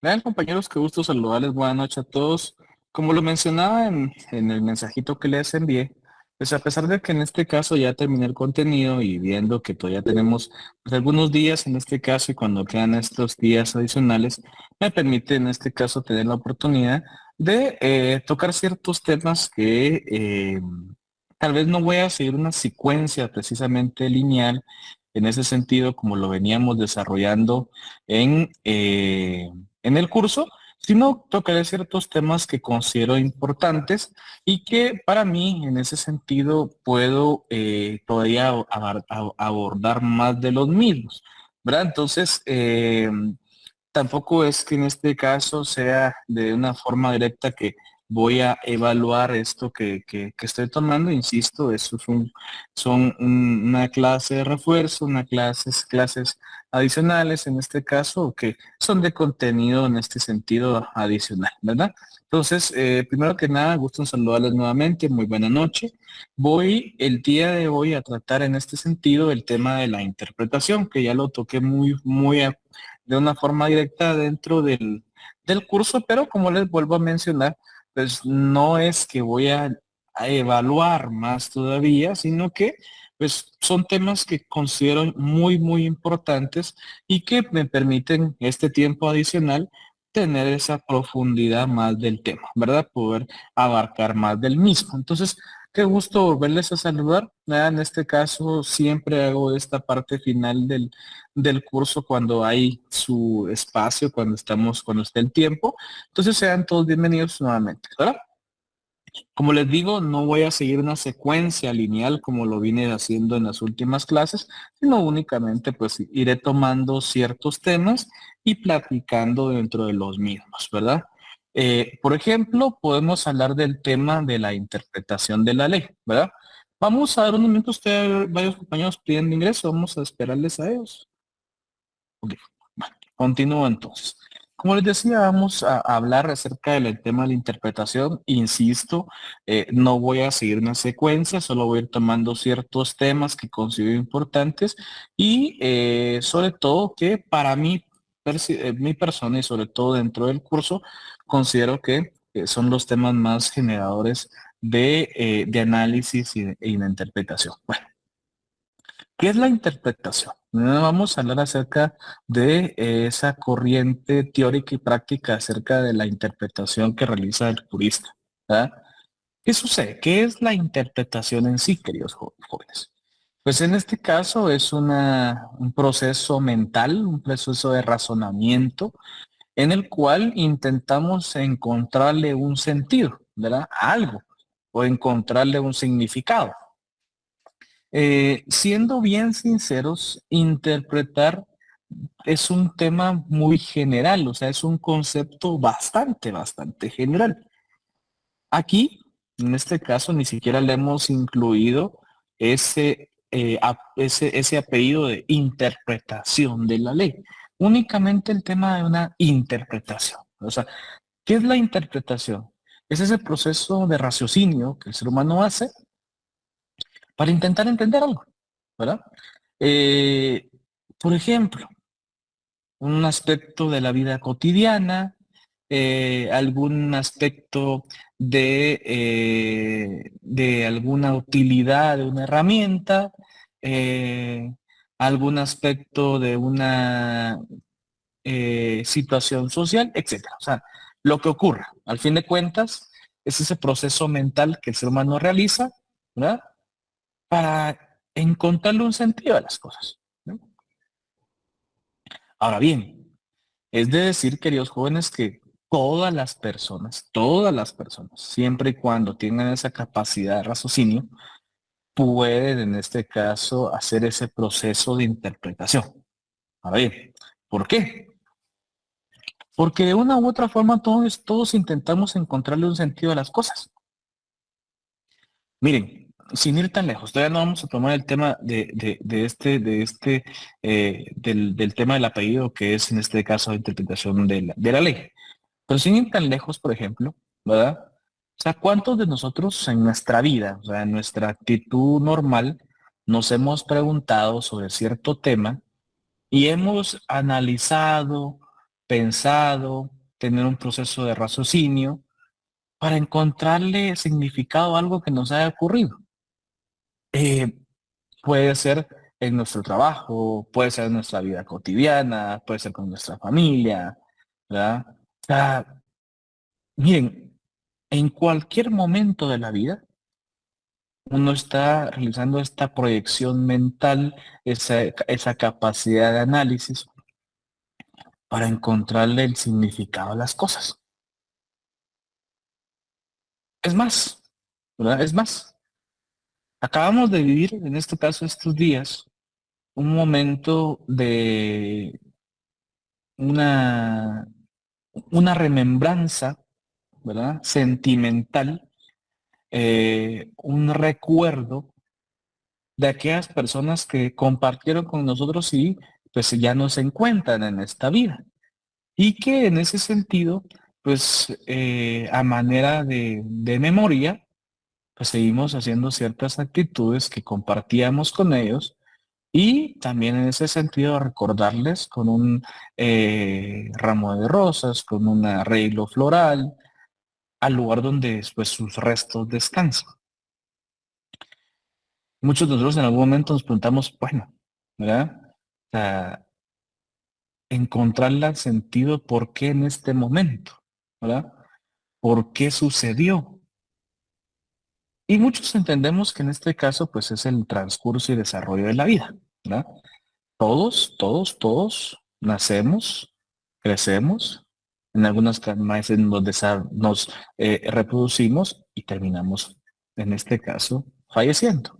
Vean, compañeros, qué gusto saludarles. Buenas noches a todos. Como lo mencionaba en el mensajito que les envié, pues a pesar de que en este caso ya terminé el contenido y viendo que todavía tenemos pues, algunos días en este caso y cuando quedan estos días adicionales, me permite en este caso tener la oportunidad de tocar ciertos temas que tal vez no voy a seguir una secuencia precisamente lineal en ese sentido como lo veníamos desarrollando en el curso, sino tocaré ciertos temas que considero importantes y que para mí en ese sentido puedo todavía abordar más de los mismos, ¿verdad? Entonces, tampoco es que en este caso sea de una forma directa que voy a evaluar esto que estoy tomando, insisto, eso es una clase de refuerzo, clases adicionales en este caso, que son de contenido en este sentido adicional, ¿verdad? Entonces, primero que nada, gusto en saludarles nuevamente, muy buena noche. Voy el día de hoy a tratar en este sentido el tema de la interpretación, que ya lo toqué de una forma directa dentro del curso, pero como les vuelvo a mencionar, pues no es que voy a evaluar más todavía, sino que pues son temas que considero muy importantes y que me permiten este tiempo adicional tener esa profundidad más del tema, ¿verdad? Poder abarcar más del mismo. Entonces, qué gusto volverles a saludar. Nada, en este caso siempre hago esta parte final del curso cuando hay su espacio, cuando esté el tiempo. Entonces sean todos bienvenidos nuevamente, ¿verdad? Como les digo, no voy a seguir una secuencia lineal como lo vine haciendo en las últimas clases, sino únicamente pues iré tomando ciertos temas y platicando dentro de los mismos, ¿verdad? Por ejemplo, podemos hablar del tema de la interpretación de la ley, ¿verdad? Vamos a dar un momento, ustedes, varios compañeros pidiendo ingreso, vamos a esperarles a ellos. Ok, bueno, continúo entonces. Como les decía, vamos a hablar acerca del tema de la interpretación. Insisto, no voy a seguir una secuencia, solo voy a ir tomando ciertos temas que considero importantes y sobre todo que para mí, mi persona y sobre todo dentro del curso, considero que son los temas más generadores de análisis y de interpretación. Bueno. ¿Qué es la interpretación? Vamos a hablar acerca de esa corriente teórica y práctica acerca de la interpretación que realiza el jurista. ¿Verdad? ¿Qué sucede? ¿Qué es la interpretación en sí, queridos jóvenes? Pues en este caso es un proceso mental, un proceso de razonamiento en el cual intentamos encontrarle un sentido, ¿verdad? A algo o encontrarle un significado. Siendo bien sinceros, interpretar es un tema muy general, o sea, es un concepto bastante general. Aquí, en este caso, ni siquiera le hemos incluido ese apellido de interpretación de la ley. Únicamente el tema de una interpretación. O sea, ¿qué es la interpretación? Es ese proceso de raciocinio que el ser humano hace para intentar entender algo, ¿verdad? Eh, por ejemplo, un aspecto de la vida cotidiana, algún aspecto de alguna utilidad de una herramienta, eh, algún aspecto de una situación social, etcétera. O sea, lo que ocurra, al fin de cuentas, es ese proceso mental que el ser humano realiza, ¿verdad? Para encontrarle un sentido a las cosas, ¿no? Ahora bien, es de decir, queridos jóvenes, que todas las personas, siempre y cuando tengan esa capacidad de raciocinio, pueden en este caso hacer ese proceso de interpretación. Ahora bien, ¿por qué? Porque de una u otra forma todos intentamos encontrarle un sentido a las cosas. Miren, sin ir tan lejos, todavía no vamos a tomar el tema del tema del apellido, que es en este caso la interpretación de la ley. Pero sin ir tan lejos, por ejemplo, ¿verdad? O sea, ¿cuántos de nosotros en nuestra vida, o sea, en nuestra actitud normal, nos hemos preguntado sobre cierto tema y hemos analizado, pensado, tener un proceso de raciocinio para encontrarle significado a algo que nos haya ocurrido. Eh, Puede ser en nuestro trabajo, puede ser en nuestra vida cotidiana, puede ser con nuestra familia, ¿verdad? O sea, miren, en cualquier momento de la vida, uno está realizando esta proyección mental, esa capacidad de análisis para encontrarle el significado a las cosas. Es más, ¿verdad? Es más, acabamos de vivir, en este caso, estos días, un momento de una, una remembranza, ¿verdad? Sentimental, un recuerdo de aquellas personas que compartieron con nosotros y pues ya no se encuentran en esta vida. Y que en ese sentido, pues a manera de memoria, pues seguimos haciendo ciertas actitudes que compartíamos con ellos y también en ese sentido recordarles con un ramo de rosas, con un arreglo floral, al lugar donde pues, sus restos descansan. Muchos de nosotros en algún momento nos preguntamos, bueno, ¿verdad? O sea, encontrarle el sentido por qué en este momento, ¿verdad? ¿Por qué sucedió? Y muchos entendemos que en este caso, pues es el transcurso y desarrollo de la vida, ¿verdad? Todos nacemos, crecemos, en algunas veces nos reproducimos y terminamos, en este caso, falleciendo.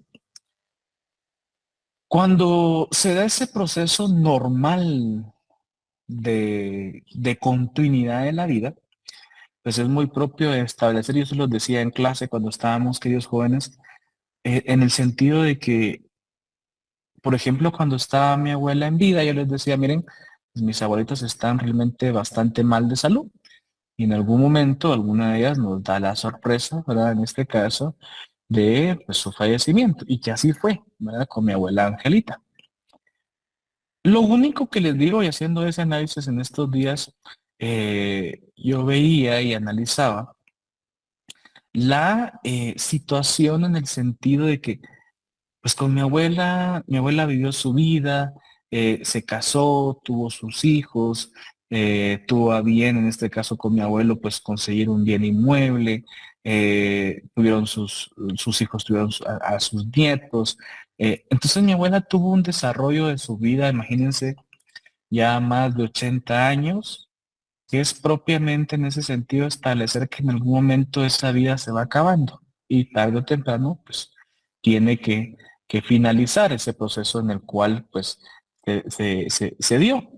Cuando se da ese proceso normal de continuidad de la vida, pues es muy propio de establecer, yo se los decía en clase cuando estábamos, queridos jóvenes, en el sentido de que, por ejemplo, cuando estaba mi abuela en vida, yo les decía, miren, pues mis abuelitos están realmente bastante mal de salud. Y en algún momento, alguna de ellas nos da la sorpresa, ¿verdad? En este caso, de pues, su fallecimiento. Y que así fue, ¿verdad? Con mi abuela Angelita. Lo único que les digo, y haciendo ese análisis en estos días, yo veía y analizaba la situación en el sentido de que pues con mi abuela vivió su vida, se casó, tuvo sus hijos, tuvo a bien, en este caso con mi abuelo, pues conseguir un bien inmueble, tuvieron sus hijos, tuvieron a sus nietos. Entonces mi abuela tuvo un desarrollo de su vida, imagínense, ya más de 80 años, que es propiamente en ese sentido establecer que en algún momento esa vida se va acabando y tarde o temprano, pues tiene que finalizar ese proceso en el cual, pues, se dio.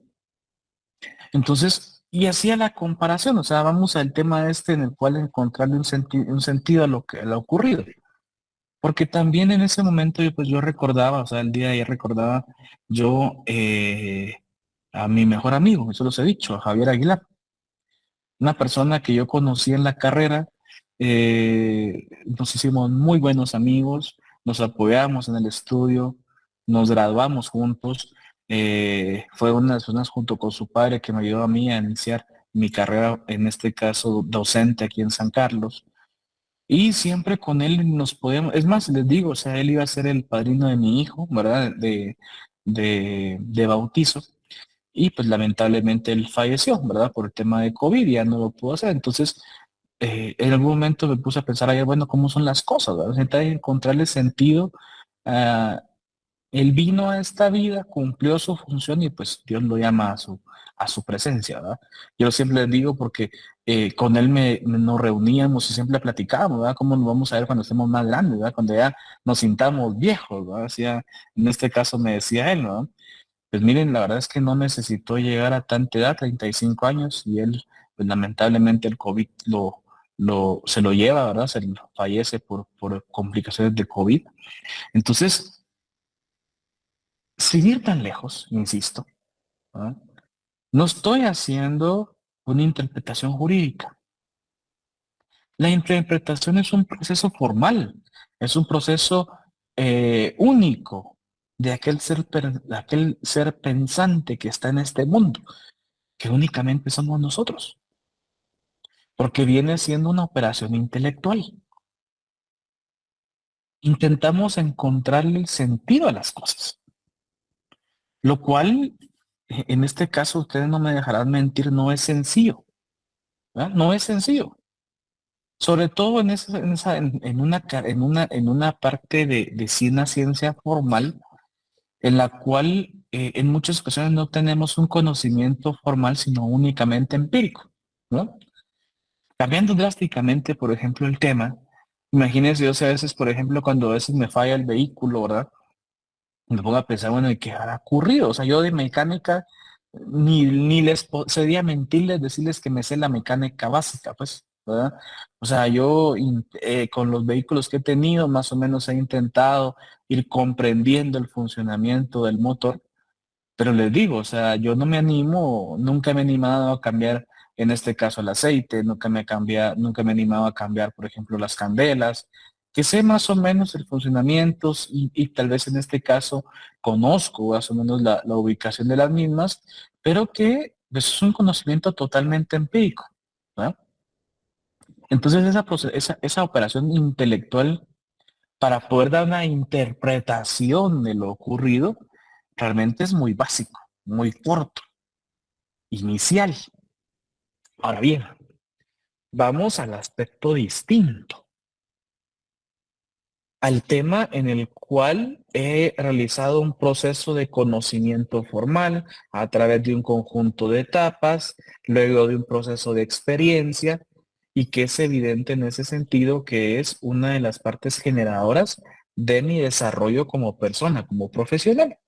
Entonces, y hacía la comparación, o sea, vamos al tema este en el cual encontrarle un sentido a lo que le ha ocurrido. Porque también en ese momento yo, pues, yo recordaba, o sea, el día de ayer recordaba yo a mi mejor amigo, eso los he dicho, a Javier Aguilar, una persona que yo conocí en la carrera, nos hicimos muy buenos amigos, nos apoyamos en el estudio, nos graduamos juntos, fue una de las personas junto con su padre que me ayudó a mí a iniciar mi carrera, en este caso docente aquí en San Carlos, y siempre con él nos podemos, es más, les digo, o sea, él iba a ser el padrino de mi hijo, ¿verdad? De bautizo. Y pues lamentablemente él falleció, ¿verdad? Por el tema de COVID, ya no lo pudo hacer. Entonces, en algún momento me puse a pensar ayer, bueno, ¿cómo son las cosas? ¿Verdad? Intentar encontrarle sentido. ah, Él vino a esta vida, cumplió su función y pues Dios lo llama a su presencia, ¿verdad? Yo siempre les digo porque con él nos reuníamos y siempre platicábamos, ¿verdad? ¿Cómo nos vamos a ver cuando estemos más grandes, ¿verdad? Cuando ya nos sintamos viejos, ¿verdad? En este caso me decía él, ¿no? Pues miren, la verdad es que no necesitó llegar a tanta edad, 35 años, y él, pues lamentablemente el COVID se lo lleva, ¿verdad? Fallece por complicaciones de COVID. Entonces, sin ir tan lejos, insisto, ¿verdad? No estoy haciendo una interpretación jurídica. La interpretación es un proceso formal, es un proceso único de aquel ser pensante que está en este mundo. que únicamente somos nosotros, porque viene siendo una operación intelectual. Intentamos encontrarle el sentido a las cosas, lo cual, en este caso, ustedes no me dejarán mentir, no es sencillo, ¿verdad? No es sencillo. Sobre todo en una parte de una ciencia formal, en la cual en muchas ocasiones no tenemos un conocimiento formal, sino únicamente empírico, ¿no? Cambiando drásticamente, por ejemplo, el tema, imagínense, yo sé a veces, por ejemplo, cuando a veces me falla el vehículo, ¿verdad? Me pongo a pensar, bueno, ¿y qué habrá ocurrido? O sea, yo de mecánica, ni sería mentirles decirles que me sé la mecánica básica, pues, ¿verdad? O sea, con los vehículos que he tenido, más o menos he intentado ir comprendiendo el funcionamiento del motor, pero les digo, o sea, yo no me animo, nunca me he animado a cambiar, en este caso el aceite, nunca me he animado a cambiar, por ejemplo, las candelas, que sé más o menos el funcionamiento y tal vez en este caso conozco más o menos la ubicación de las mismas, pero que pues, es un conocimiento totalmente empírico, ¿no? Entonces esa operación intelectual para poder dar una interpretación de lo ocurrido, realmente es muy básico, muy corto, inicial. Ahora bien, vamos al aspecto distinto, al tema en el cual he realizado un proceso de conocimiento formal a través de un conjunto de etapas, luego de un proceso de experiencia, y que es evidente en ese sentido que es una de las partes generadoras de mi desarrollo como persona, como profesional.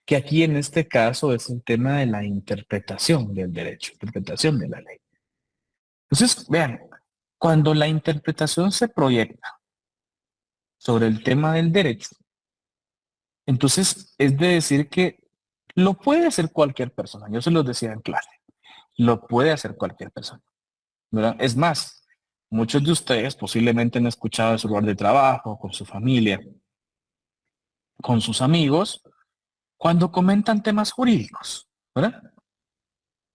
Que aquí en este caso es el tema de la interpretación del derecho, interpretación de la ley. Entonces, vean, cuando la interpretación se proyecta sobre el tema del derecho, entonces es de decir que lo puede hacer cualquier persona. Yo se los decía en clase, lo puede hacer cualquier persona, ¿verdad? Es más, muchos de ustedes posiblemente han escuchado en su lugar de trabajo, con su familia, con sus amigos, cuando comentan temas jurídicos, ¿verdad?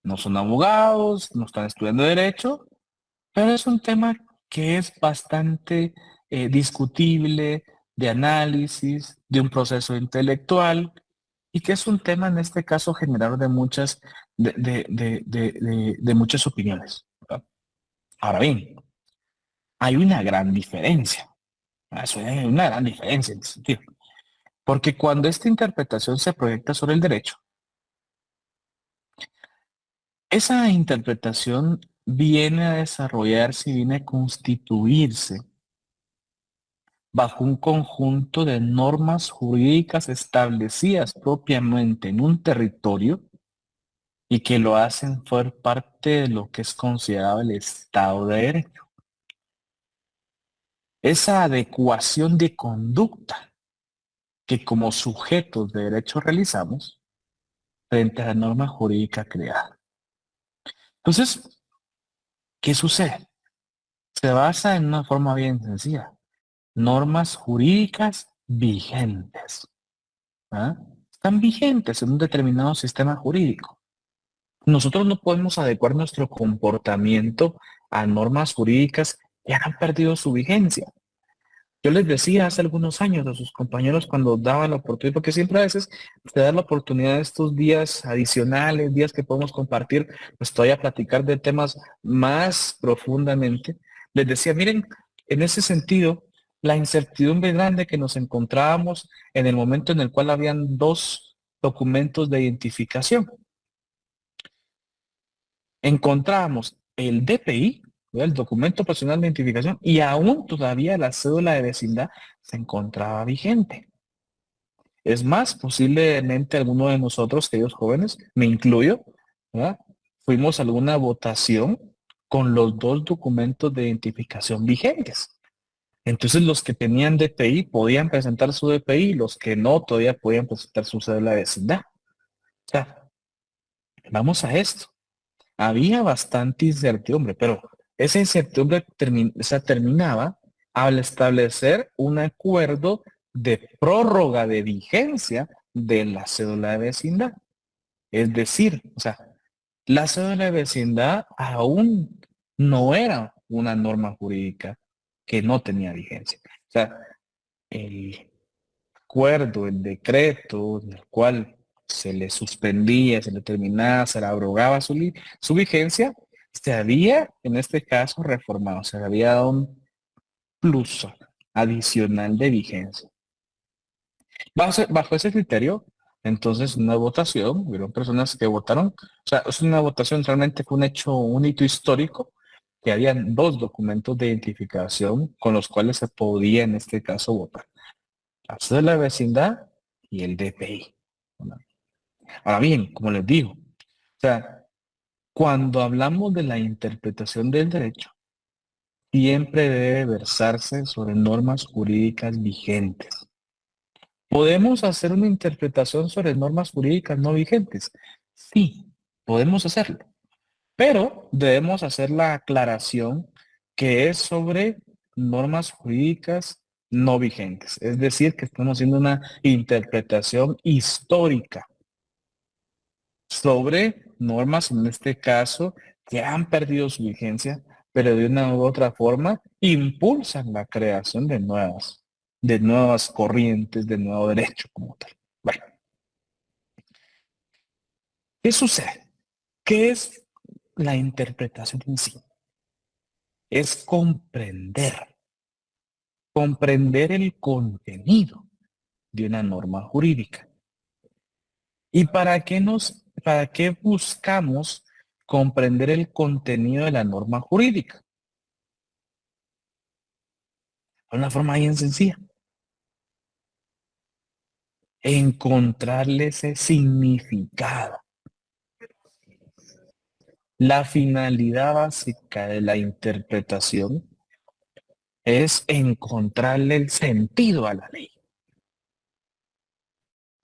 No son abogados, no están estudiando derecho, pero es un tema que es bastante discutible, de análisis, de un proceso intelectual, y que es un tema en este caso generador de de muchas opiniones, ¿verdad? Ahora bien, hay una gran diferencia. Hay una gran diferencia en ese sentido. Porque cuando esta interpretación se proyecta sobre el derecho, esa interpretación viene a desarrollarse y viene a constituirse bajo un conjunto de normas jurídicas establecidas propiamente en un territorio y que lo hacen ser parte de lo que es considerado el Estado de Derecho. Esa adecuación de conducta que como sujetos de derecho realizamos frente a la norma jurídica creada. Entonces, ¿qué sucede? Se basa en una forma bien sencilla. Normas jurídicas vigentes. ¿Ah? Están vigentes en un determinado sistema jurídico. Nosotros no podemos adecuar nuestro comportamiento a normas jurídicas que han perdido su vigencia. Yo les decía hace algunos años a sus compañeros cuando daban la oportunidad, porque siempre a veces se da la oportunidad de estos días adicionales, días que podemos compartir, pues todavía platicar de temas más profundamente. Les decía, miren, en ese sentido, la incertidumbre grande que nos encontrábamos en el momento en el cual habían dos documentos de identificación. Encontrábamos el DPI, ¿verdad? El documento personal de identificación, y aún todavía la cédula de vecindad se encontraba vigente. Es más, posiblemente alguno de nosotros, aquellos jóvenes, me incluyo, ¿verdad? Fuimos a alguna votación con los dos documentos de identificación vigentes. Entonces los que tenían DPI podían presentar su DPI, los que no todavía podían presentar su cédula de vecindad. O sea, vamos a esto. Había bastante incertidumbre, pero esa incertidumbre terminaba al establecer un acuerdo de prórroga de vigencia de la cédula de vecindad. Es decir, o sea, La cédula de vecindad aún no era una norma jurídica que no tenía vigencia. O sea, el acuerdo, el decreto en el cual se le suspendía, se le terminaba, se le abrogaba su vigencia, se había, en este caso, reformado, se le había dado un plus adicional de vigencia. Bajo ese criterio, entonces, una votación, hubieron personas que votaron, o sea, es una votación, realmente fue un hecho, un hito histórico, que habían dos documentos de identificación con los cuales se podía, en este caso, votar. La cédula de vecindad y el DPI. ¿No? Ahora bien, como les digo, o sea, cuando hablamos de la interpretación del derecho, siempre debe versarse sobre normas jurídicas vigentes. ¿Podemos hacer una interpretación sobre normas jurídicas no vigentes? Sí, podemos hacerlo, pero debemos hacer la aclaración que es sobre normas jurídicas no vigentes. Es decir, que estamos haciendo una interpretación histórica sobre normas, en este caso, que han perdido su vigencia, pero de una u otra forma impulsan la creación de nuevas corrientes, de nuevo derecho como tal. Bueno, ¿qué sucede? ¿Qué es la interpretación en sí? Es comprender el contenido de una norma jurídica. ¿Y para qué buscamos comprender el contenido de la norma jurídica? De una forma bien sencilla. Encontrarle ese significado. La finalidad básica de la interpretación es encontrarle el sentido a la ley.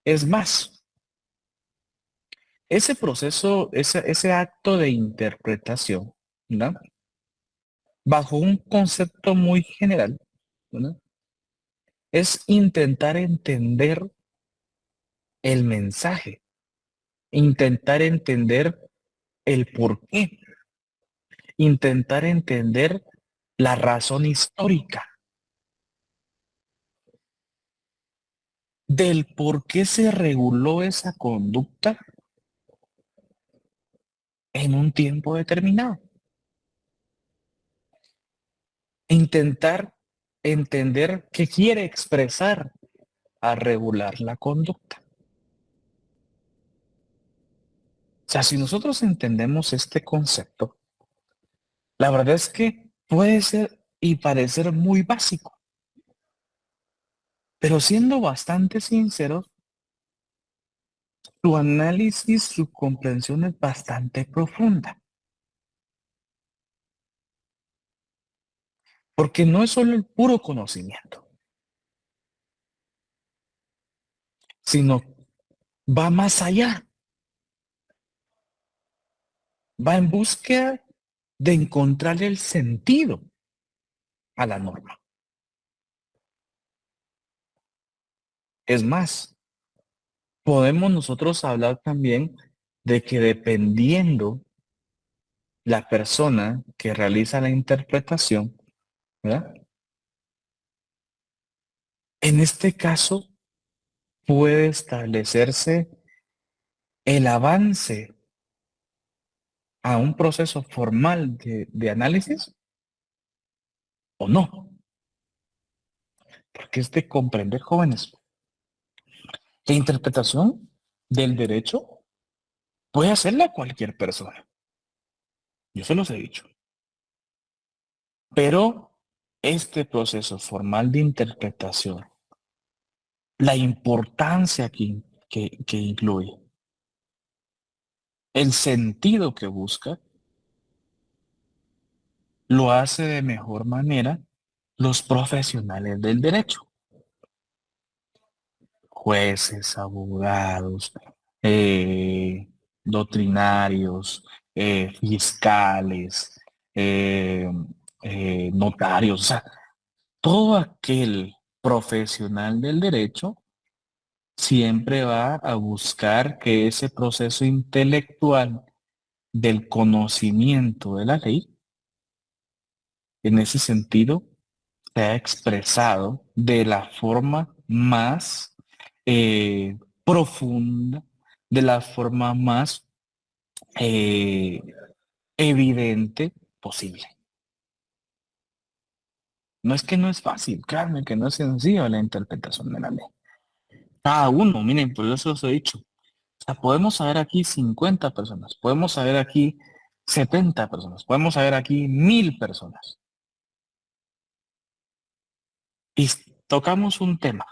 Es más, ese proceso, ese acto de interpretación, ¿no? Bajo un concepto muy general, ¿no? Es intentar entender el mensaje, intentar entender el porqué, intentar entender la razón histórica del por qué se reguló esa conducta en un tiempo determinado. Intentar entender qué quiere expresar a regular la conducta. O sea, si nosotros entendemos este concepto, la verdad es que puede ser y parecer muy básico, pero siendo bastante sinceros, su análisis, su comprensión es bastante profunda, porque no es solo el puro conocimiento, sino va más allá, va en búsqueda de encontrar el sentido a la norma. Es más, podemos nosotros hablar también de que dependiendo la persona que realiza la interpretación, ¿verdad? En este caso puede establecerse el avance a un proceso formal de análisis o no, porque es de comprender, jóvenes. La interpretación del derecho puede hacerla cualquier persona, yo se los he dicho, pero este proceso formal de interpretación, la importancia que incluye, el sentido que busca, lo hace de mejor manera los profesionales del derecho, jueces, abogados, eh, doctrinarios, fiscales, eh, notarios, o sea, todo aquel profesional del derecho siempre va a buscar que ese proceso intelectual del conocimiento de la ley, en ese sentido, se ha expresado de la forma más profunda, de la forma más evidente posible. No es que no es fácil, créanme que no es sencillo la interpretación de la ley. Cada uno, miren, por eso os he dicho, o sea, podemos saber aquí 50 personas, podemos saber aquí 70 personas, podemos saber aquí 1000 personas. Y tocamos un tema,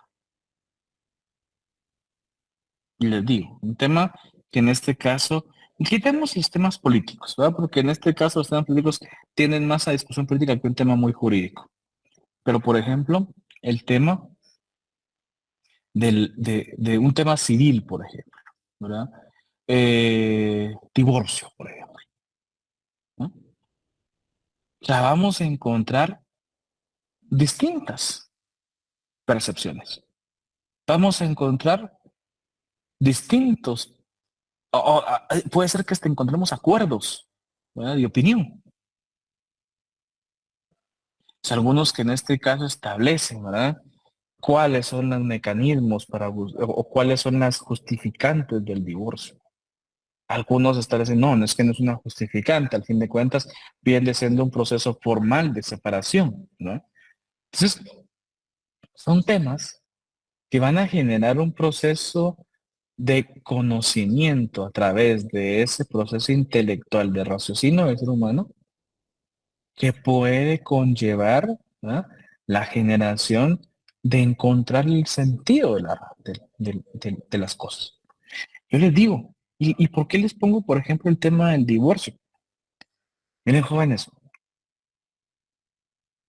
y les digo, un tema que en este caso, quitemos los temas políticos, ¿verdad? Porque en este caso los temas políticos tienen más a discusión política que un tema muy jurídico. Pero, por ejemplo, el tema de un tema civil, por ejemplo, ¿verdad? Divorcio, por ejemplo, ¿no? O sea, vamos a encontrar distintas percepciones. Vamos a encontrar distintos, puede ser que hasta encontremos acuerdos, ¿verdad? De opinión. O sea, algunos que en este caso establecen, ¿verdad? Cuáles son los mecanismos o cuáles son las justificantes del divorcio. Algunos establecen, no, no es que no es una justificante, al fin de cuentas viene siendo un proceso formal de separación, ¿no? Entonces, son temas que van a generar un proceso de conocimiento a través de ese proceso intelectual de raciocinio del ser humano que puede conllevar, ¿verdad?, la generación de encontrar el sentido de las cosas. Yo les digo, ¿y por qué les pongo, por ejemplo, el tema del divorcio? Miren, jóvenes,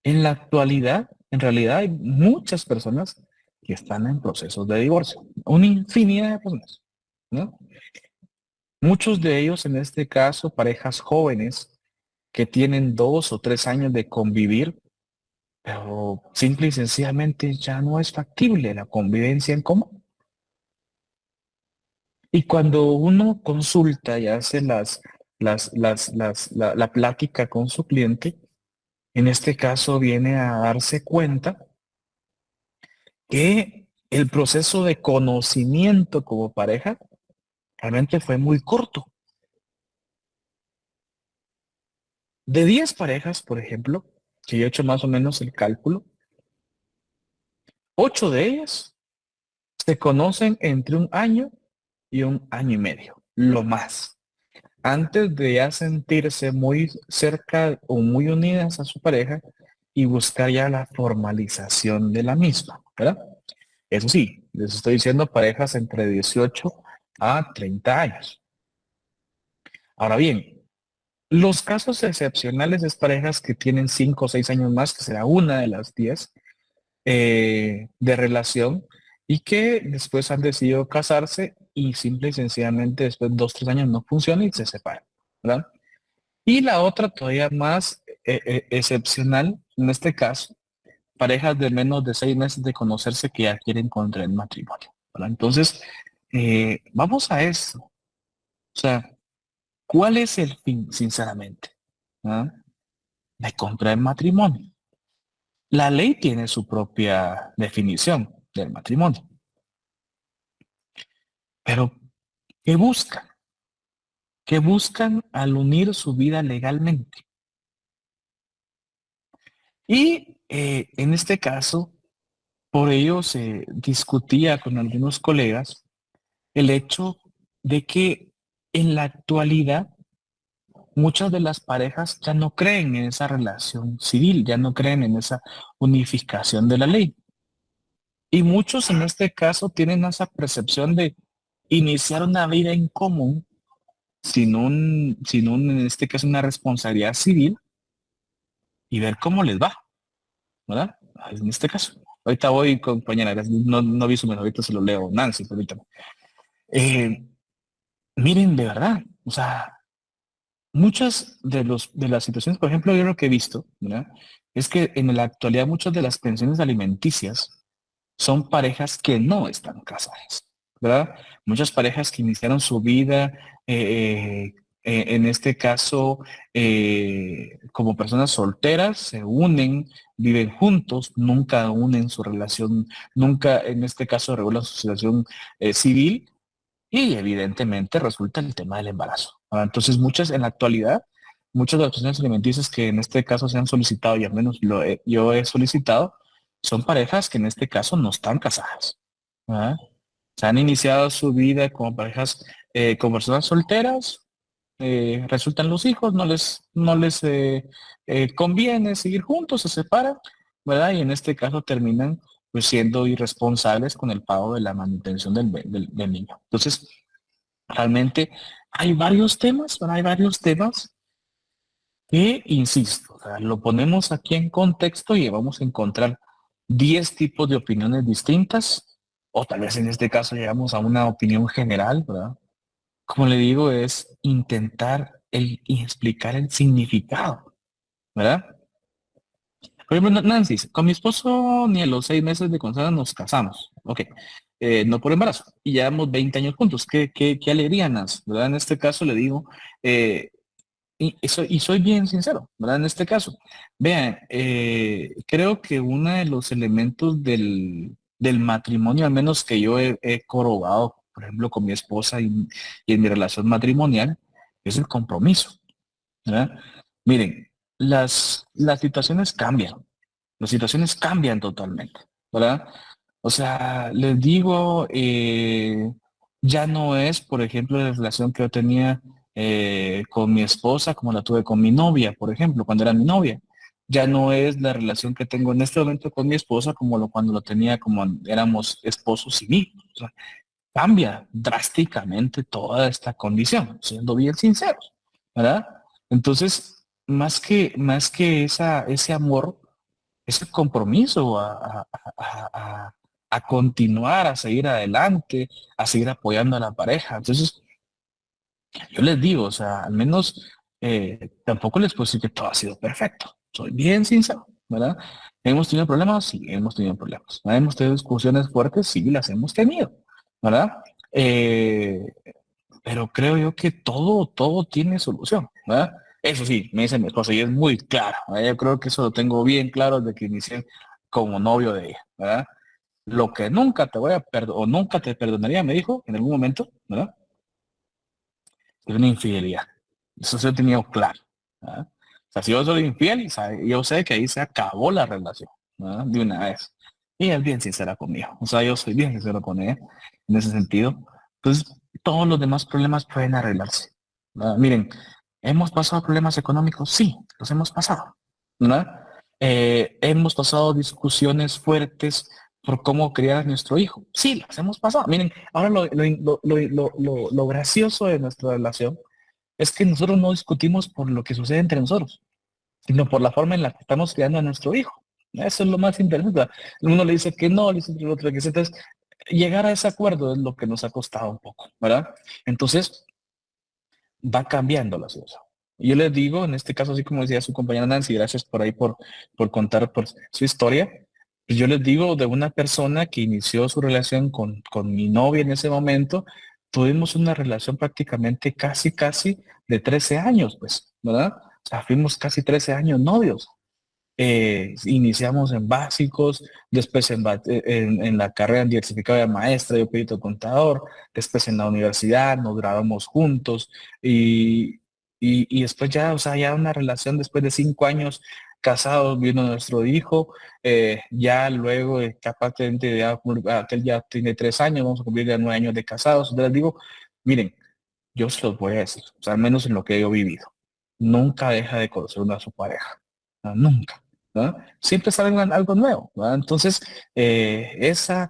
en la actualidad, en realidad hay muchas personas que están en procesos de divorcio, una infinidad de personas, ¿no? Muchos de ellos, en este caso, parejas jóvenes que tienen 2 o 3 años de convivir, pero simple y sencillamente ya no es factible la convivencia en común. Y cuando uno consulta y hace la plática con su cliente, en este caso viene a darse cuenta que el proceso de conocimiento como pareja realmente fue muy corto. De 10 parejas, por ejemplo, que yo he hecho más o menos el cálculo, 8 de ellas se conocen entre 1 año y 1 año y medio, lo más. Antes de ya sentirse muy cerca o muy unidas a su pareja y buscar ya la formalización de la misma, ¿verdad? Eso sí, les estoy diciendo parejas entre 18 a 30 años. Ahora bien, los casos excepcionales es parejas que tienen 5 o 6 años más, que será una de las 10 de relación y que después han decidido casarse y simple y sencillamente después de 2 o 3 años no funciona y se separan, ¿verdad? Y la otra todavía más excepcional, en este caso, parejas de menos de 6 meses de conocerse que ya quieren contraer matrimonio, ¿verdad? Entonces, vamos a eso. O sea, ¿cuál es el fin, sinceramente? ¿Ah? De contraer matrimonio. La ley tiene su propia definición del matrimonio, pero ¿qué buscan? ¿Qué buscan al unir su vida legalmente? Y en este caso, por ello se discutía con algunos colegas el hecho de que en la actualidad muchas de las parejas ya no creen en esa relación civil, ya no creen en esa unificación de la ley. Y muchos en este caso tienen esa percepción de iniciar una vida en común en este caso, una responsabilidad civil y ver cómo les va, ¿verdad? En este caso. Ahorita voy, compañera, no vi su mensaje, ahorita se lo leo, Nancy, permítame. Eh, Miren, de verdad, o sea, muchas de las situaciones, por ejemplo, yo lo que he visto, ¿verdad? Es que en la actualidad muchas de las pensiones alimenticias son parejas que no están casadas, ¿verdad? Muchas parejas que iniciaron su vida en este caso, como personas solteras, se unen, viven juntos, nunca unen su relación, nunca en este caso regulan su situación civil y evidentemente resulta el tema del embarazo. Entonces, en la actualidad, muchas de las personas alimenticias que en este caso se han solicitado, y al menos yo he solicitado, son parejas que en este caso no están casadas. ¿Verdad? Se han iniciado su vida como parejas, con personas solteras, resultan los hijos, no les conviene seguir juntos, se separan, ¿verdad? Y en este caso terminan pues siendo irresponsables con el pago de la manutención del niño. Entonces, realmente hay varios temas, ¿verdad? Hay varios temas que, insisto, o sea, lo ponemos aquí en contexto y vamos a encontrar 10 tipos de opiniones distintas, o tal vez en este caso llegamos a una opinión general, ¿verdad? Como le digo, es intentar explicar el significado, ¿verdad? Por ejemplo, Nancy, con mi esposo ni a los 6 meses de casada nos casamos. Ok. No por embarazo. Y llevamos 20 años juntos. Qué alegría, Nancy, ¿verdad? En este caso le digo, y soy bien sincero, ¿verdad? En este caso. Vean, creo que uno de los elementos del matrimonio, al menos que yo he corrobado, por ejemplo, con mi esposa y en mi relación matrimonial, es el compromiso, ¿verdad? Miren, las situaciones cambian totalmente, ¿verdad? O sea, les digo, ya no es, por ejemplo, la relación que yo tenía con mi esposa como la tuve con mi novia, por ejemplo, cuando era mi novia. Ya no es la relación que tengo en este momento con mi esposa como cuando lo tenía como éramos esposos civiles. O sea, cambia drásticamente toda esta condición, siendo bien sinceros, ¿verdad? Entonces, más que ese amor, ese compromiso a continuar, a seguir adelante, a seguir apoyando a la pareja. Entonces, yo les digo, o sea, al menos tampoco les puedo decir que todo ha sido perfecto. Soy bien sincero, ¿verdad? ¿Hemos tenido problemas? Sí, hemos tenido problemas. ¿Verdad? ¿Hemos tenido discusiones fuertes? Sí, las hemos tenido, ¿verdad? Eh, pero creo yo que todo tiene solución, ¿verdad? Eso sí, me dice mi esposa y es muy claro, ¿verdad? Yo creo que eso lo tengo bien claro desde que inicié como novio de ella, ¿verdad? Lo que nunca te voy a perdonar, o nunca te perdonaría, me dijo en algún momento, ¿verdad? Es una infidelidad. Eso se lo he tenido claro, ¿verdad? O sea, si yo soy infiel, yo sé que ahí se acabó la relación, ¿verdad? De una vez. Y ella es bien sincera conmigo. O sea, yo soy bien sincero con ella en ese sentido. Entonces, todos los demás problemas pueden arreglarse, ¿verdad? Miren, ¿hemos pasado problemas económicos? Sí, los hemos pasado, ¿verdad? Hemos pasado discusiones fuertes por cómo criar a nuestro hijo. Sí, las hemos pasado. Miren, ahora lo gracioso de nuestra relación es que nosotros no discutimos por lo que sucede entre nosotros, sino por la forma en la que estamos criando a nuestro hijo. Eso es lo más interesante. Uno le dice que no, le dice que el otro que sí. Entonces, llegar a ese acuerdo es lo que nos ha costado un poco, ¿verdad? Entonces, va cambiando la situación. Yo les digo, en este caso, así como decía su compañera Nancy, gracias por ahí por contar por su historia. Pues yo les digo de una persona que inició su relación con mi novia en ese momento, tuvimos una relación prácticamente casi de 13 años, pues, ¿verdad? O sea, fuimos casi 13 años novios. Iniciamos en básicos, después en la carrera en diversificado de maestra, yo perito contador, después en la universidad, nos graduamos juntos y, y después ya, o sea, ya una relación después de 5 años casados, viendo nuestro hijo, ya luego, capaz de ya, aquel ya tiene 3 años, vamos a cumplir ya 9 años de casados. Entonces les digo, miren, yo se los voy a decir, o sea, al menos en lo que yo he vivido, nunca deja de conocer una a su pareja, nunca. ¿No? Siempre sale algo nuevo, ¿verdad? Entonces, esa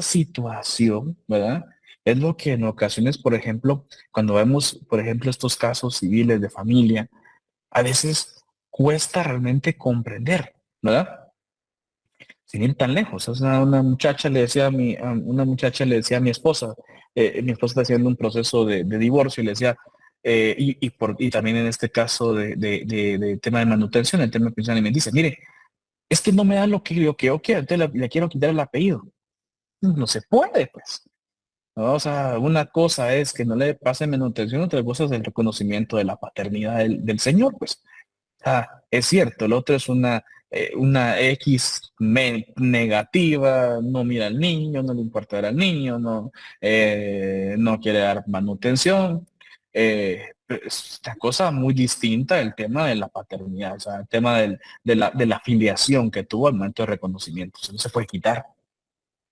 situación, ¿verdad? Es lo que en ocasiones, por ejemplo, cuando vemos, por ejemplo, estos casos civiles de familia, a veces cuesta realmente comprender, ¿verdad? Sin ir tan lejos. O sea, una muchacha le decía una muchacha le decía a mi esposa, mi esposa está haciendo un proceso de divorcio y le decía, y también en este caso de tema de manutención, el tema de pensión alimenticia, mire, es que no me da lo que yo quiero, entonces le quiero quitar el apellido. No se puede, pues. ¿no? O sea, una cosa es que no le pase manutención, otra cosa es el reconocimiento de la paternidad del Señor, pues. Es cierto, el otro es una negativa, no mira al niño, no le importa ver al niño, no quiere dar manutención. Es una cosa muy distinta el tema de la paternidad, o sea, el tema de la filiación que tuvo al momento de reconocimiento. Eso no se puede quitar. O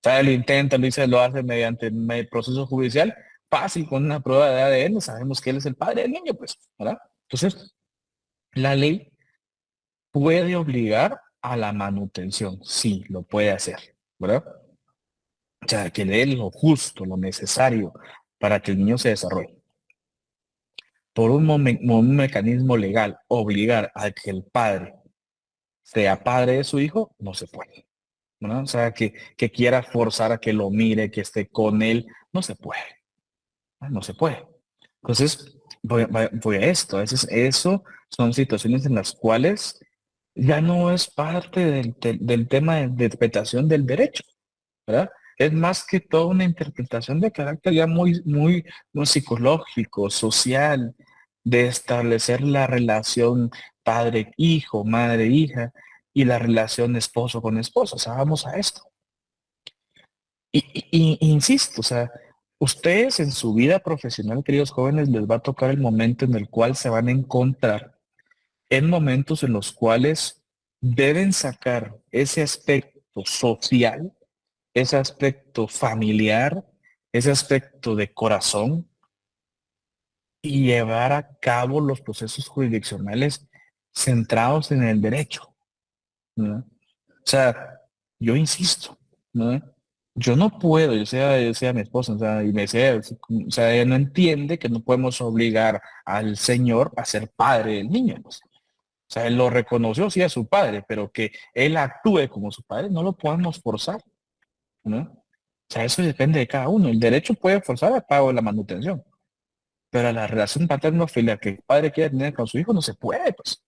sea, lo intenta, lo dice, lo hace mediante el proceso judicial, fácil, con una prueba de ADN, sabemos que él es el padre del niño, pues, ¿verdad? Entonces, la ley puede obligar a la manutención, sí, lo puede hacer, ¿verdad? O sea, que le dé lo justo, lo necesario para que el niño se desarrolle. Por un mecanismo legal, obligar a que el padre sea padre de su hijo, no se puede, ¿no? O sea, que quiera forzar a que lo mire, que esté con él, no se puede, no se puede. Entonces, voy a esto, a veces eso son situaciones en las cuales ya no es parte del tema de interpretación del derecho, ¿verdad? Es más que todo una interpretación de carácter ya muy psicológico, social, de establecer la relación padre-hijo, madre-hija y la relación esposo con esposa. O sea, vamos a esto. Insisto, o sea, ustedes en su vida profesional, queridos jóvenes, les va a tocar el momento en el cual se van a encontrar en momentos en los cuales deben sacar ese aspecto social, ese aspecto familiar, ese aspecto de corazón y llevar a cabo los procesos jurisdiccionales centrados en el derecho, ¿no? O sea, yo insisto, ¿no? Yo no puedo, yo sea mi esposa, o sea, y me sea, o sea, ella no entiende que no podemos obligar al Señor a ser padre del niño, pues. O sea, él lo reconoció, sí, a su padre, pero que él actúe como su padre, no lo podemos forzar, ¿no? O sea, eso depende de cada uno. El derecho puede forzar el pago de la manutención, pero la relación paterno-filial que el padre quiere tener con su hijo no se puede, pues.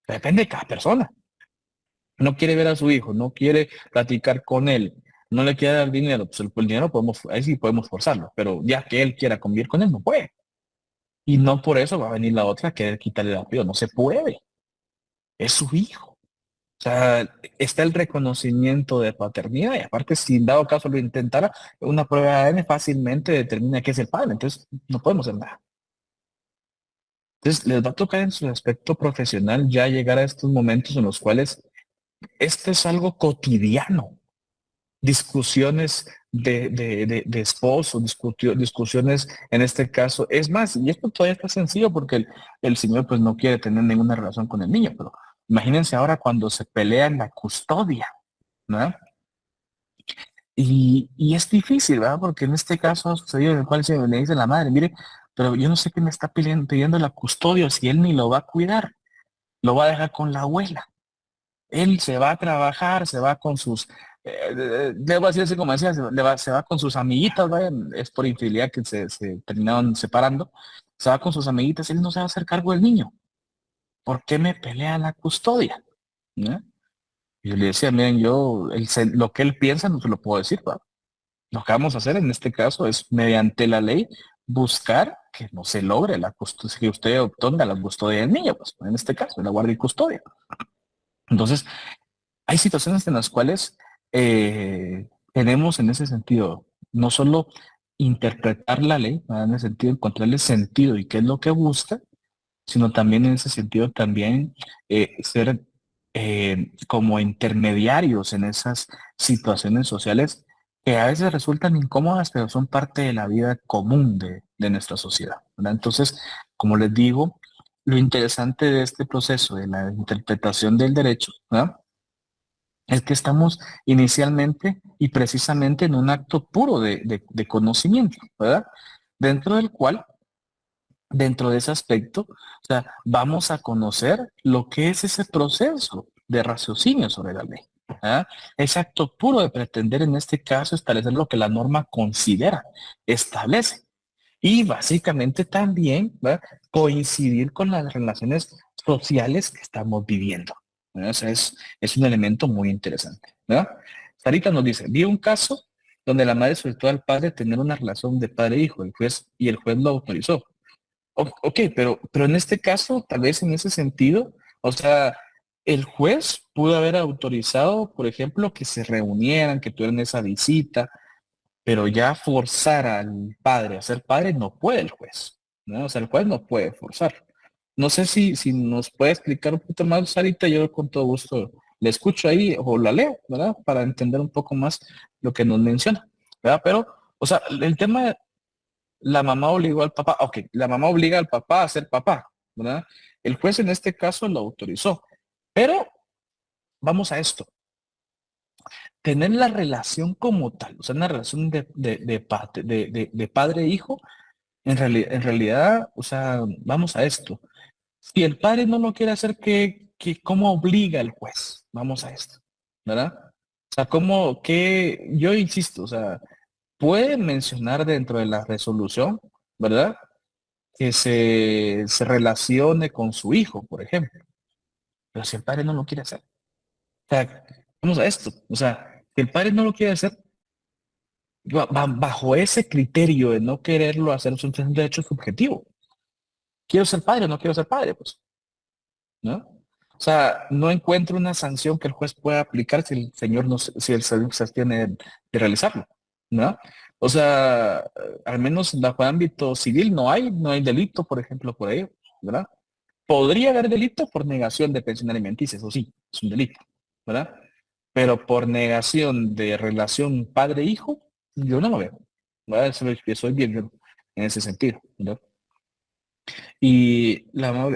Depende de cada persona. No quiere ver a su hijo, no quiere platicar con él, no le quiere dar dinero, pues el dinero podemos, ahí sí podemos forzarlo, pero ya que él quiera convivir con él, no puede. Y no por eso va a venir la otra a querer quitarle el apellido, no se puede. Es su hijo. O sea, está el reconocimiento de paternidad y aparte, si en dado caso lo intentara, una prueba de ADN fácilmente determina que es el padre, entonces no podemos hacer nada. Entonces, les va a tocar en su aspecto profesional ya llegar a estos momentos en los cuales este es algo cotidiano. Discusiones de esposo, discusiones en este caso. Es más, y esto todavía está sencillo porque el señor pues no quiere tener ninguna relación con el niño, pero imagínense ahora cuando se pelea en la custodia, ¿no? Y es difícil, ¿verdad? Porque en este caso ha sucedido en el cual se le dice a la madre, mire, pero yo no sé qué me está pidiendo la custodia si él ni lo va a cuidar, lo va a dejar con la abuela. Él se va a trabajar, se va con sus, le voy a decir así como decía, se va con sus amiguitas, ¿vale? Es por infidelidad que se terminaron separando, se va con sus amiguitas, él no se va a hacer cargo del niño. ¿Por qué me pelea la custodia? ¿No? Y yo le decía, miren, lo que él piensa no se lo puedo decir, ¿va? Lo que vamos a hacer en este caso es, mediante la ley, buscar que no se logre la custodia, que usted obtenga la custodia del niño, pues en este caso, la guardia y custodia. Entonces, hay situaciones en las cuales tenemos en ese sentido no solo interpretar la ley, ¿verdad? En el sentido de encontrarle sentido y qué es lo que busca, sino también en ese sentido también ser como intermediarios en esas situaciones sociales que a veces resultan incómodas, pero son parte de la vida común de nuestra sociedad, ¿verdad? Entonces, como les digo, lo interesante de este proceso de la interpretación del derecho, ¿verdad? Es que estamos inicialmente y precisamente en un acto puro de conocimiento, ¿verdad? Dentro del cual, dentro de ese aspecto, o sea, vamos a conocer lo que es ese proceso de raciocinio sobre la ley. ¿Ah? Ese acto puro de pretender en este caso establecer lo que la norma considera, establece. Y básicamente también va a coincidir con las relaciones sociales que estamos viviendo. ¿Verdad? O sea, es un elemento muy interesante. ¿Verdad? Sarita nos dice, vi un caso donde la madre solicitó al padre tener una relación de padre-hijo, y el juez lo autorizó. Ok, pero en este caso, tal vez en ese sentido, o sea, el juez pudo haber autorizado, por ejemplo, que se reunieran, que tuvieran esa visita, pero ya forzar al padre a ser padre no puede el juez, ¿no? O sea, el juez no puede forzar. No sé si nos puede explicar un poquito más, Sarita, yo con todo gusto le escucho ahí o la leo, ¿verdad? Para entender un poco más lo que nos menciona, ¿verdad? Pero, o sea, el tema, la mamá obligó al papá, ok, la mamá obliga al papá a ser papá, ¿verdad? El juez en este caso lo autorizó, pero vamos a esto, tener la relación como tal, o sea, una relación de padre e hijo, en realidad, o sea, vamos a esto. Si el padre no lo quiere hacer, ¿cómo obliga el juez? Vamos a esto, ¿verdad? O sea, yo insisto, o sea, puede mencionar dentro de la resolución, ¿verdad? Que se relacione con su hijo, por ejemplo. Pero si el padre no lo quiere hacer, o sea, vamos a esto, o sea, si el padre no lo quiere hacer, bajo ese criterio de no quererlo hacer, es un derecho subjetivo. Quiero ser padre o no quiero ser padre, pues, ¿no? O sea, no encuentro una sanción que el juez pueda aplicar si el señor no, si el señor se abstiene de realizarlo, ¿no? O sea, al menos bajo ámbito civil no hay delito, por ejemplo, por ello, ¿verdad? Podría haber delito por negación de pensión alimenticia, eso sí, es un delito, ¿verdad? Pero por negación de relación padre-hijo, yo no lo veo, ¿verdad? Soy bien en ese sentido, ¿verdad?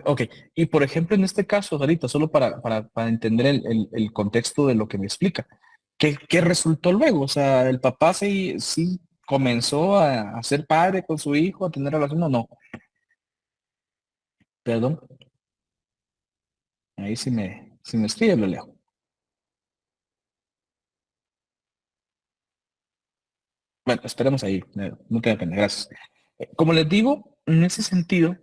Ok, y por ejemplo, en este caso, ahorita, solo para entender el contexto de lo que me explica, ¿qué resultó luego? O sea, ¿el papá sí comenzó a ser padre con su hijo, a tener relación o no? Perdón, ahí si me escribe, lo leo. Bueno, esperemos ahí, no tenga pena, gracias. Como les digo, en ese sentido,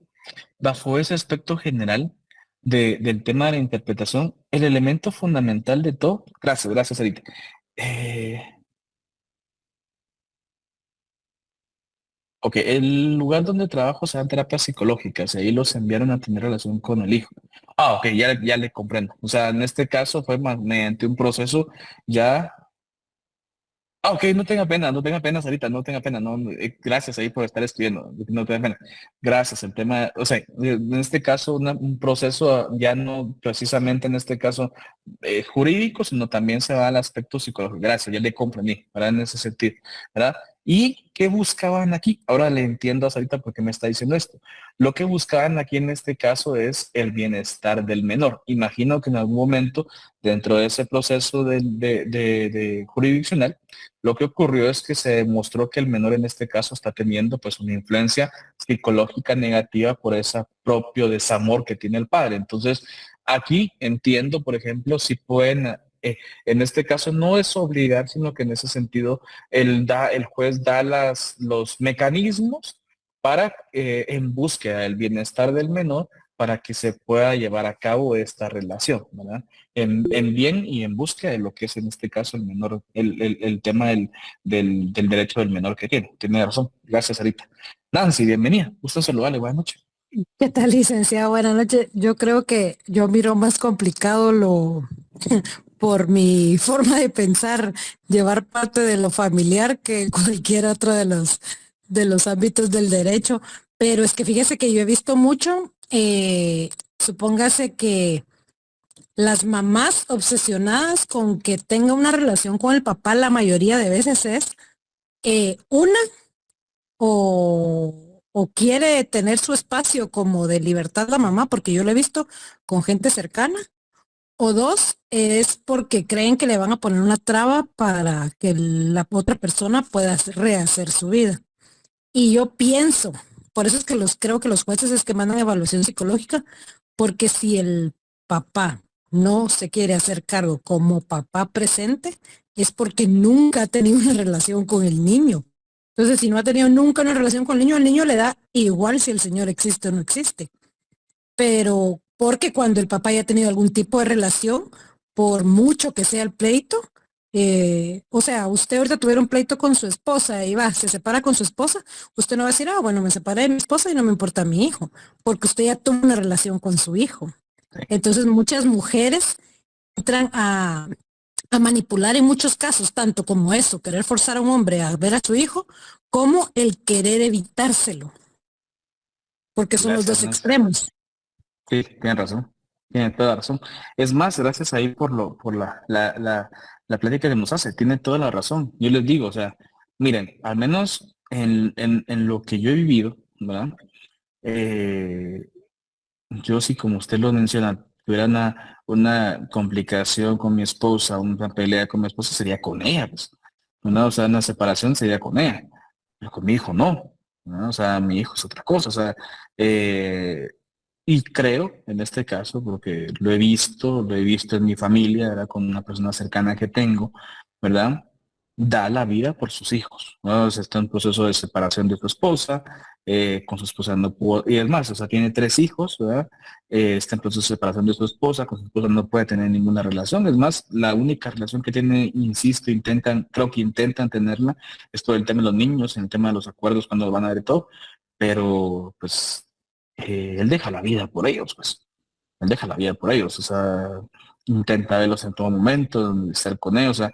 bajo ese aspecto general del tema de la interpretación, el elemento fundamental de todo, gracias, Arita. Eh, ok, el lugar donde trabajo se dan terapias psicológicas y ahí los enviaron a tener relación con el hijo. Ah, ok, ya le comprendo. O sea, en este caso fue mediante un proceso ya. Ah, ok, no tenga pena, Sarita, no tenga pena, no, gracias ahí por estar escribiendo, no tenga pena. Gracias, el tema, o sea, en este caso un proceso ya no precisamente en este caso jurídico, sino también se va al aspecto psicológico. Gracias, ya le comprendí, ¿verdad? En ese sentido, ¿verdad? ¿Y qué buscaban aquí? Ahora le entiendo a Sarita por qué me está diciendo esto. Lo que buscaban aquí en este caso es el bienestar del menor. Imagino que en algún momento dentro de ese proceso de jurisdiccional, lo que ocurrió es que se demostró que el menor en este caso está teniendo pues una influencia psicológica negativa por ese propio desamor que tiene el padre. Entonces, aquí entiendo, por ejemplo, si pueden, en este caso no es obligar, sino que en ese sentido el juez da los mecanismos para en búsqueda del bienestar del menor para que se pueda llevar a cabo esta relación, ¿verdad? En bien y en búsqueda de lo que es en este caso el menor, el tema del derecho del menor que tiene. Tiene razón. Gracias, Arita. Nancy, bienvenida. Gusto saludarle. Buenas noches. ¿Qué tal, licenciado? Buenas noches. Yo creo que yo miro más complicado por mi forma de pensar, llevar parte de lo familiar que cualquier otro de los ámbitos del derecho. Pero es que fíjese que yo he visto mucho, supóngase que las mamás obsesionadas con que tenga una relación con el papá, la mayoría de veces es una o quiere tener su espacio como de libertad la mamá, porque yo lo he visto con gente cercana, o dos, es porque creen que le van a poner una traba para que la otra persona pueda rehacer su vida. Y yo pienso, por eso es que creo que los jueces es que mandan evaluación psicológica, porque si el papá no se quiere hacer cargo como papá presente, es porque nunca ha tenido una relación con el niño. Entonces, si no ha tenido nunca una relación con el niño, al niño le da igual si el señor existe o no existe. Pero porque cuando el papá ya ha tenido algún tipo de relación, por mucho que sea el pleito, O sea, usted ahorita tuviera un pleito con su esposa y va, se separa con su esposa, usted no va a decir, ah, bueno, me separé de mi esposa y no me importa mi hijo, porque usted ya tuvo una relación con su hijo. Sí, Entonces muchas mujeres entran a manipular en muchos casos, tanto como eso, querer forzar a un hombre a ver a su hijo, como el querer evitárselo, porque son los gracias, dos Nancy. extremos. Sí, tienen razón, tiene toda la razón. Es más, gracias ahí por la plática que nos hace, tiene toda la razón. Yo les digo, o sea, miren, al menos en lo que yo he vivido, ¿verdad? Eh, yo sí, como usted lo menciona, tuviera una complicación con mi esposa, una pelea con mi esposa, sería con ella, pues. O sea, una separación sería con ella, pero con mi hijo no, ¿no? O sea, mi hijo es otra cosa, o sea, eh, y creo, en este caso, porque lo he visto en mi familia, ¿verdad? Con una persona cercana que tengo, ¿verdad? Da la vida por sus hijos, ¿no? O sea, está en proceso de separación de su esposa, con su esposa no pudo, y es más, o sea, tiene tres hijos, ¿verdad? Está en proceso de separación de su esposa, con su esposa no puede tener ninguna relación, es más, la única relación que tiene, insisto, creo que intentan tenerla, es todo el tema de los niños, en el tema de los acuerdos, cuando van a ver todo, pero pues él deja la vida por ellos, pues. Él deja la vida por ellos, o sea, intenta verlos en todo momento, estar con ellos, o sea,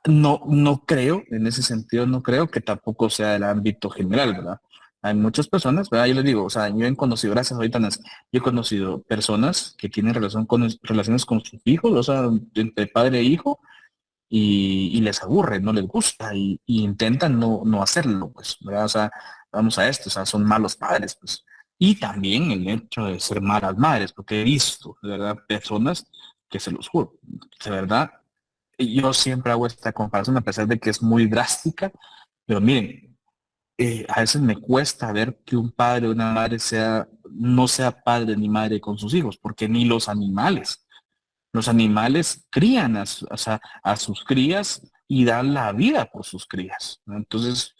no creo, en ese sentido, no creo que tampoco sea el ámbito general, ¿verdad? Hay muchas personas, ¿verdad? Yo les digo, o sea, yo he conocido, gracias ahorita, Nancy, yo he conocido personas que tienen relaciones con sus hijos, o sea, entre padre e hijo, y les aburre, no les gusta, y intentan no hacerlo, pues, ¿verdad? O sea, vamos a esto, o sea, son malos padres, pues. Y también el hecho de ser malas madres, porque he visto, de verdad, personas que se los juro, de verdad, yo siempre hago esta comparación a pesar de que es muy drástica, pero miren, a veces me cuesta ver que un padre o una madre no sea padre ni madre con sus hijos, porque ni los animales crían o sea, a sus crías y dan la vida por sus crías, ¿no? Entonces,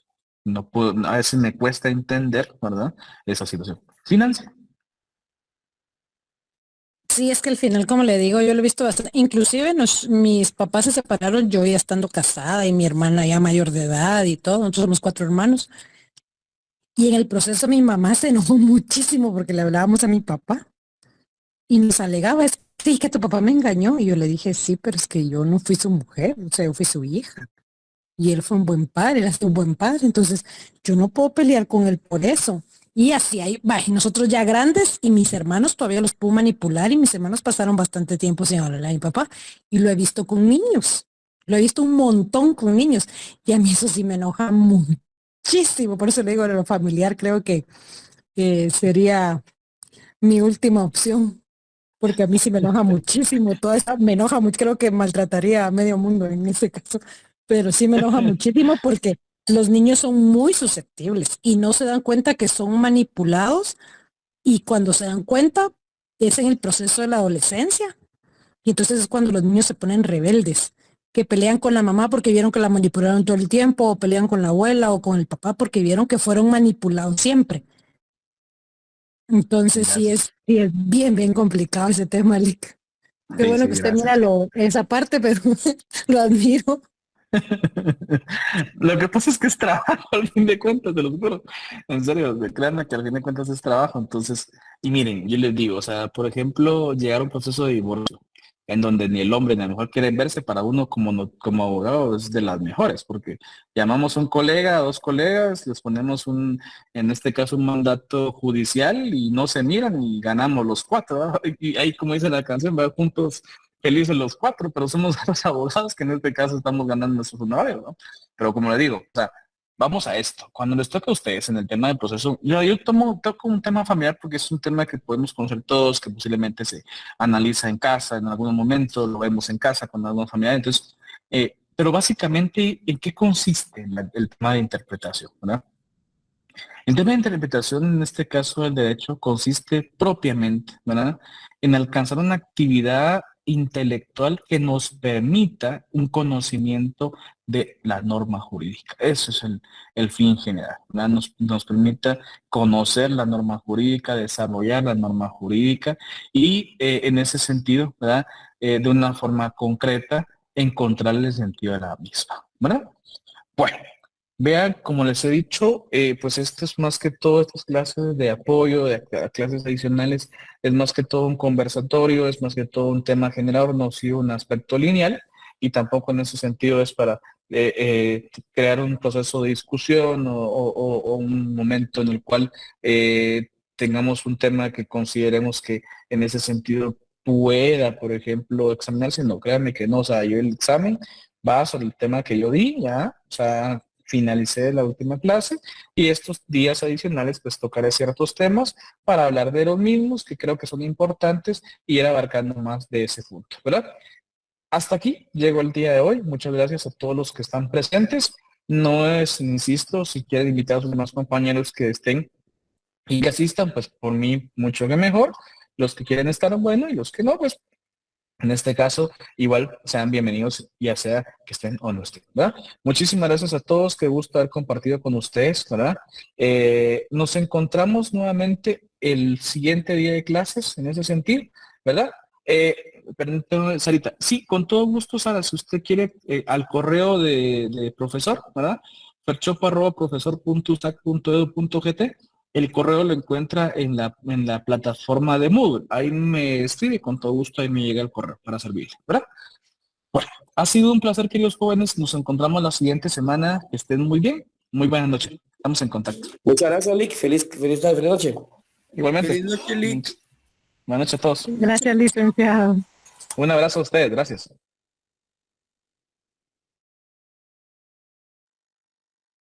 no puedo, a veces me cuesta entender, ¿verdad? Esa situación. Financia. Sí, es que al final, como le digo, yo lo he visto bastante. Inclusive mis papás se separaron, yo ya estando casada y mi hermana ya mayor de edad y todo. Nosotros somos cuatro hermanos. Y en el proceso mi mamá se enojó muchísimo porque le hablábamos a mi papá y nos alegaba, es sí, que tu papá me engañó. Y yo le dije, sí, pero es que yo no fui su mujer, o sea, yo fui su hija. Y él fue un buen padre, él ha sido un buen padre. Entonces, yo no puedo pelear con él por eso. Y así hay, va, y nosotros ya grandes y mis hermanos todavía los puedo manipular y mis hermanos pasaron bastante tiempo sin hablarle a mi papá y lo he visto con niños. Lo he visto un montón con niños y a mí eso sí me enoja muchísimo. Por eso le digo, a lo familiar creo que sería mi última opción, porque a mí sí me enoja muchísimo. Toda esa me enoja mucho, creo que maltrataría a medio mundo en ese caso, pero sí me enoja muchísimo porque los niños son muy susceptibles y no se dan cuenta que son manipulados y cuando se dan cuenta es en el proceso de la adolescencia y entonces es cuando los niños se ponen rebeldes, que pelean con la mamá porque vieron que la manipularon todo el tiempo o pelean con la abuela o con el papá porque vieron que fueron manipulados siempre. Entonces Gracias. sí es bien, bien complicado ese tema, Lick. Qué Sí, bueno sí, que usted mira gracias. esa parte, pero lo admiro. Lo que pasa es que es trabajo, al fin de cuentas, de los juro. En serio, créanme que al fin de cuentas es trabajo. Entonces, y miren, yo les digo, o sea, por ejemplo, llegar a un proceso de divorcio en donde ni el hombre ni la mujer quieren verse, para uno como, como abogado es de las mejores, porque llamamos a un colega, a dos colegas, les ponemos en este caso, un mandato judicial y no se miran y ganamos los cuatro, ¿verdad? Y ahí, como dice la canción, va juntos felices los cuatro, pero somos los abogados que en este caso estamos ganando nuestros honorarios, ¿no? Pero como le digo, o sea, vamos a esto. Cuando les toca a ustedes en el tema del proceso, toco un tema familiar porque es un tema que podemos conocer todos, que posiblemente se analiza en casa en algún momento, lo vemos en casa con alguna familia. Entonces, pero básicamente, ¿en qué consiste el tema de interpretación, ¿verdad? El tema de interpretación, en este caso del derecho, consiste propiamente, ¿verdad?, en alcanzar una actividad intelectual que nos permita un conocimiento de la norma jurídica. Ese es el fin general, ¿verdad? Nos permita conocer la norma jurídica, desarrollar la norma jurídica y en ese sentido, ¿verdad?, de una forma concreta, encontrarle el sentido a la misma, ¿verdad? Bueno, vean, como les he dicho, pues esto es más que todo, estas clases de apoyo, clases adicionales, es más que todo un conversatorio, es más que todo un tema generador, no ha sido un aspecto lineal y tampoco en ese sentido es para crear un proceso de discusión o un momento en el cual tengamos un tema que consideremos que en ese sentido pueda, por ejemplo, examinarse. No, créanme que no, o sea, yo el examen va sobre el tema que yo di, ya, o sea, finalicé la última clase y estos días adicionales pues tocaré ciertos temas para hablar de los mismos que creo que son importantes y ir abarcando más de ese punto, ¿verdad? Hasta aquí llegó el día de hoy. Muchas gracias a todos los que están presentes. No es, insisto, si quieren invitar a sus demás compañeros que estén y que asistan, pues por mí mucho que mejor. Los que quieren estar, bueno, y los que no, pues en este caso, igual sean bienvenidos, ya sea que estén o no estén, ¿verdad? Muchísimas gracias a todos, qué gusto haber compartido con ustedes, ¿verdad? Nos encontramos nuevamente el siguiente día de clases, en ese sentido, ¿verdad? Permítame, Sarita, sí, con todo gusto, Sara, si usted quiere, al correo de profesor, ¿verdad? perchopa@profesor.usac.edu.gt. El correo lo encuentra en la plataforma de Moodle. Ahí me escribe, con todo gusto, ahí me llega el correo para servirle, ¿verdad? Bueno, ha sido un placer, queridos jóvenes. Nos encontramos la siguiente semana. Que estén muy bien. Muy buenas noches. Estamos en contacto. Muchas gracias, Lick. Feliz tarde, feliz noche. Igualmente. Feliz noche, Lick. Buenas noches a todos. Gracias, licenciado. Un abrazo a ustedes. Gracias.